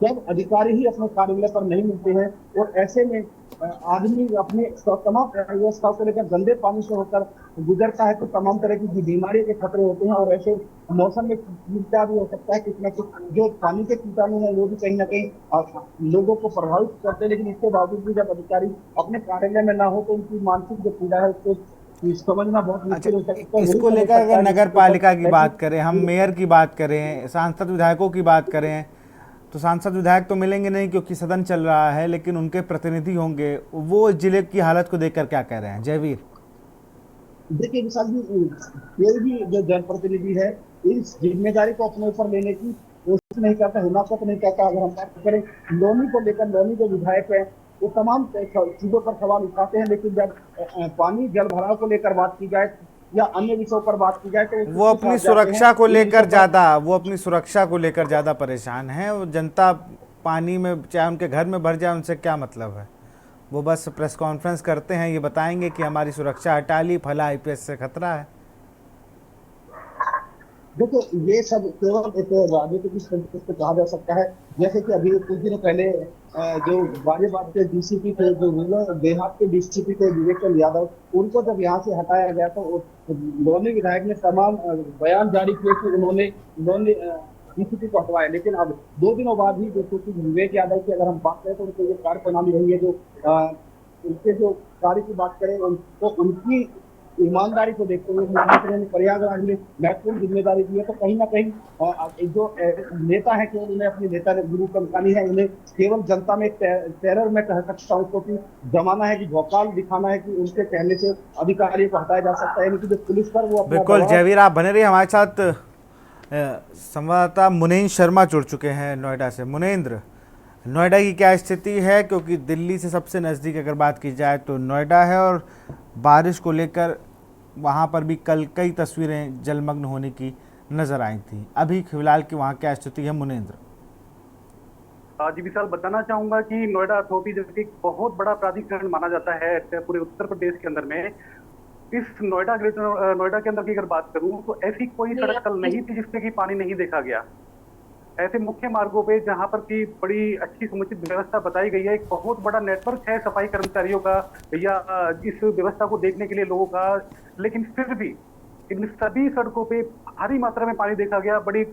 जब अधिकारी ही अपने कार्यालय पर नहीं मिलते हैं और ऐसे में आदमी अपने तमाम व्यवस्था को लेकर गंदे पानी से होकर गुजरता है तो तमाम तरह की बीमारी के खतरे होते हैं। और ऐसे मौसम में चिंता भी हो सकता है, कितना कुछ जो पानी के कीटाणु हैं वो भी कहीं ना कहीं लोगों को प्रभावित करते हैं। लेकिन इसके बावजूद भी जब अधिकारी अपने कार्यालय में ना हो तो उनकी मानसिक जो पीड़ा है उसको समझना बहुत मुश्किल हो सकता है। इसको लेकर अगर नगर पालिका की बात करें, हम मेयर की बात करें, सांसद विधायकों की बात करें, तो सांसद विधायक तो मिलेंगे नहीं क्योंकि सदन चल रहा है, लेकिन उनके प्रतिनिधि होंगे, वो जिले की हालत को देखकर क्या कह रहे हैं? जयवीर, देखिए विशाल जी, कोई भी जो जनप्रतिनिधि है इस जिम्मेदारी को अपने ऊपर लेने की कोशिश नहीं करता, हिमाकत नहीं करता। अगर हम बात करें लोनी को लेकर, लोनी जो विधायक है वो तमाम चीजों पर सवाल उठाते हैं, लेकिन जब पानी जल भराव को लेकर बात की जाए या अन्य विषयों पर बात की जाए तो वो अपनी सुरक्षा को लेकर ज्यादा परेशान है। वो जनता पानी में चाहे उनके घर में भर जाए उनसे क्या मतलब है, वो बस प्रेस कॉन्फ्रेंस करते हैं, ये बताएंगे कि हमारी सुरक्षा हटा ली, फला IPS से खतरा है। देखो ये सब केवल एक राजनीतिक से कहा जा सकता है। जैसे कि अभी कुछ दिनों पहले जो गाजियाबाद के DCP थे, जो रूरल देहात के DCP थे विवेक चंद यादव, उनको जब यहाँ से हटाया गया तो लोनी विधायक ने तमाम बयान जारी किए कि उन्होंने DCP को हटवाया। लेकिन अब 2 दिनों बाद ही जो विवेक यादव की अगर हम बात करें तो उनको ये कार्य प्रणाली रही है, जो उनके जो कार्य की बात करें तो उनकी ईमानदारी को देखते हुए मुख्यमंत्री ने प्रयागराज में महत्वपूर्ण जिम्मेदारी दी है। तो कहीं ना कहीं जो नेता है केवल उन्हें अपनी नेता गुरु कमकानी है, उन्हें केवल जनता में टेरर में कह सकता हूँ क्योंकि जमाना है कि भौकाल दिखाना है कि उनके कहने से अधिकारियों को हटाया जा सकता है, यानी कि जो पुलिस पर वो बिल्कुल। जयवीर, आप बने रहिए हमारे साथ। संवाददाता मुनेंद्र शर्मा जुड़ चुके हैं नोएडा से। मुनेंद्र, नोएडा की क्या स्थिति है? क्योंकि दिल्ली से सबसे नज़दीक अगर बात की जाए तो नोएडा है और बारिश को लेकर वहाँ पर भी कल कई तस्वीरें जलमग्न होने की नजर आई थी। अभी फिलहाल की वहाँ क्या स्थिति है मुनेंद्र? जी विशाल, बताना चाहूंगा कि नोएडा अथॉरिटी जो कि बहुत बड़ा प्राधिकरण माना जाता है पूरे उत्तर प्रदेश के अंदर में, इस नोएडा के अंदर की अगर बात करूं तो ऐसी कोई सड़क कल नहीं थी जिसपे कि पानी नहीं देखा गया। ऐसे मुख्य मार्गों पे जहां पर की बड़ी अच्छी समुचित व्यवस्था बताई गई है, एक बहुत बड़ा नेटवर्क है सफाई कर्मचारियों का या इस व्यवस्था को देखने के लिए लोगों का, लेकिन फिर भी इन सभी सड़कों पे भारी मात्रा में पानी देखा गया। बड़ी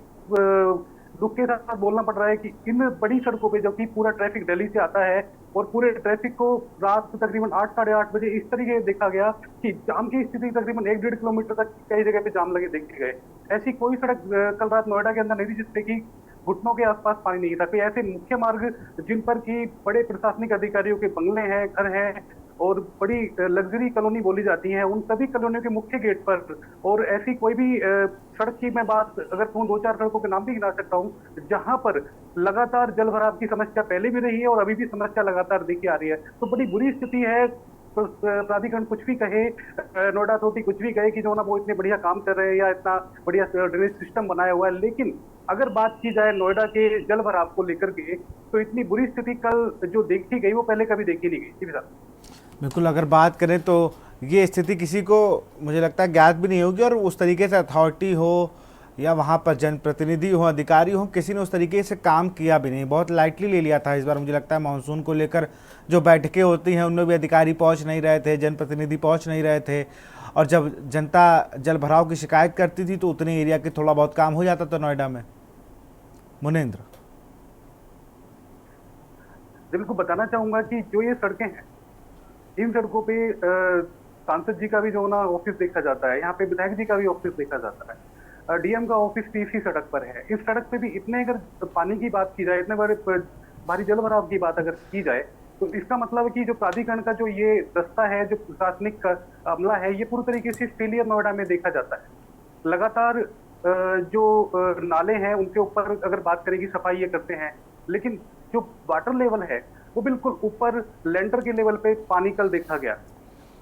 दुख के साथ बोलना पड़ रहा है कि इन बड़ी सड़कों पे जबकि पूरा ट्रैफिक दिल्ली से आता है और पूरे ट्रैफिक को रात तकरीबन 8 साढ़े 8 बजे इस तरीके देखा गया कि जाम की स्थिति तकरीबन 1-1.5 किलोमीटर तक कई जगह पे जाम लगे देखे गए। ऐसी कोई सड़क कल रात नोएडा के अंदर नहीं थी जिसपे कि घुटनों के आसपास पानी नहीं था। कोई ऐसे मुख्य मार्ग जिन पर की बड़े प्रशासनिक अधिकारियों के बंगले हैं, घर हैं, और बड़ी लग्जरी कॉलोनी बोली जाती है, उन सभी कॉलोनियों के मुख्य गेट पर और ऐसी कोई भी सड़क की मैं बात अगर कहूँ 2-4 सड़कों के नाम भी गिना सकता हूँ जहां पर लगातार जल भराव की समस्या पहले भी रही है और अभी भी समस्या लगातार देखी आ रही है। तो बड़ी बुरी स्थिति है। तो प्राधिकरण कुछ भी कहे, नोएडा अथॉरिटी कुछ भी कहे कि जो ना वो इतने बढ़िया काम कर रहे हैं या इतना बढ़िया ड्रेनेज सिस्टम बनाया हुआ है, लेकिन अगर बात की जाए नोएडा के जल भराव को लेकर के तो इतनी बुरी स्थिति कल जो देखी गई वो पहले कभी देखी नहीं गई। जी साहब, बिल्कुल, अगर बात करें तो ये स्थिति किसी को मुझे लगता है ज्ञात भी नहीं होगी और उस तरीके से अथॉरिटी हो या वहाँ पर जनप्रतिनिधि हो, अधिकारी हो, किसी ने उस तरीके से काम किया भी नहीं, बहुत लाइटली ले लिया था इस बार। मुझे लगता है मानसून को लेकर जो बैठकें होती हैं उनमें भी अधिकारी पहुँच नहीं रहे थे, जनप्रतिनिधि पहुँच नहीं रहे थे, और जब जनता जल भराव की शिकायत करती थी तो उतने एरिया के थोड़ा बहुत काम हो जाता था नोएडा में। मुनेंद्र, बिल्कुल बताना चाहूंगा कि जो ये सड़कें हैं, इन सड़कों पे सांसद जी का भी जो ना ऑफिस देखा जाता है, यहाँ पे विधायक जी का भी ऑफिस देखा जाता है, डीएम का ऑफिस भी इसी सड़क पर है। इस सड़क पे भी इतने अगर पानी की बात की जाए, इतने बड़े भारी जल भराव की बात अगर की जाए तो इसका मतलब है कि जो प्राधिकरण का जो ये दस्ता है, जो प्रशासनिक अमला है, ये पूरी तरीके से फेलियर नोएडा में देखा जाता है। लगातार जो नाले हैं उनके ऊपर अगर बात करेगी सफाई ये करते हैं, लेकिन जो वाटर लेवल है वो बिल्कुल ऊपर लेंटर के लेवल पे पानी कल देखा गया।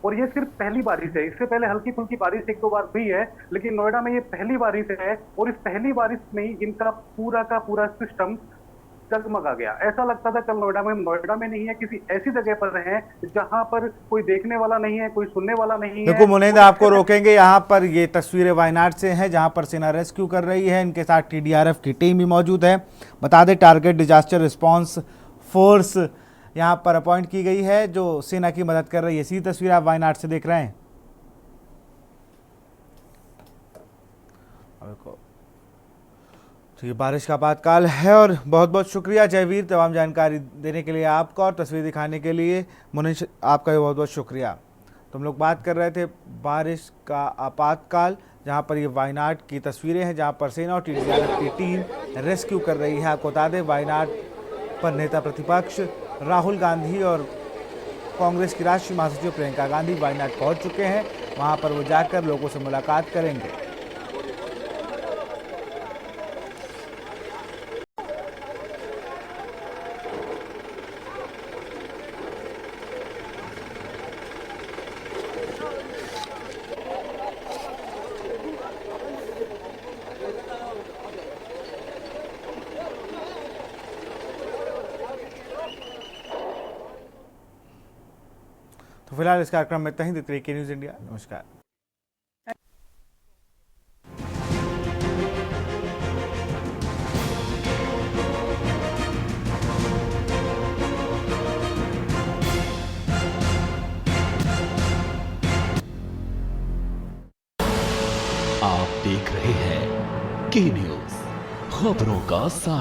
और ये सिर्फ पहली बारिश है, इससे पहले हल्की फुल्की बारिश 1-2 बार हुई है, लेकिन नोएडा में ये पहली बारिश है और इस पहली बारिश में ही इनका पूरा का पूरा सिस्टम जगमगा गया। ऐसा लगता था कल नोएडा में नहीं है, किसी ऐसी जगह पर हैं जहां पर कोई देखने वाला नहीं है, कोई सुनने वाला नहीं है। देखो मुनेंद्र, आपको रोकेंगे यहाँ पर। ये तस्वीरें वायनाड से हैं जहाँ पर सेना रेस्क्यू कर रही है, इनके साथ टीडीआरएफ की टीम भी मौजूद है। बता दें टारगेट डिजास्टर रिस्पांस फोर्स यहाँ पर अपॉइंट की गई है जो सेना की मदद कर रही है। इसी तस्वीर आप वायनाड से देख रहे हैं। तो ये बारिश का आपातकाल है और बहुत बहुत शुक्रिया जयवीर तमाम जानकारी देने के लिए आपका और तस्वीर दिखाने के लिए। मुनीश, आपका भी बहुत बहुत शुक्रिया। तो हम लोग बात कर रहे थे बारिश का आपातकाल, जहां पर ये वायनाड की तस्वीरें हैं जहां पर सेना और टीडीआरएफ की टीम रेस्क्यू कर रही है। आपको बता दें वायनाड पर नेता प्रतिपक्ष राहुल गांधी और कांग्रेस की राष्ट्रीय महासचिव प्रियंका गांधी वायनाड पहुंच चुके हैं। वहां पर वो जाकर लोगों से मुलाकात करेंगे। तो फिलहाल इस कार्यक्रम में इतना ही। देखते रहिए न्यूज़ इंडिया। नमस्कार। आप देख रहे हैं के न्यूज़, खबरों का साथ।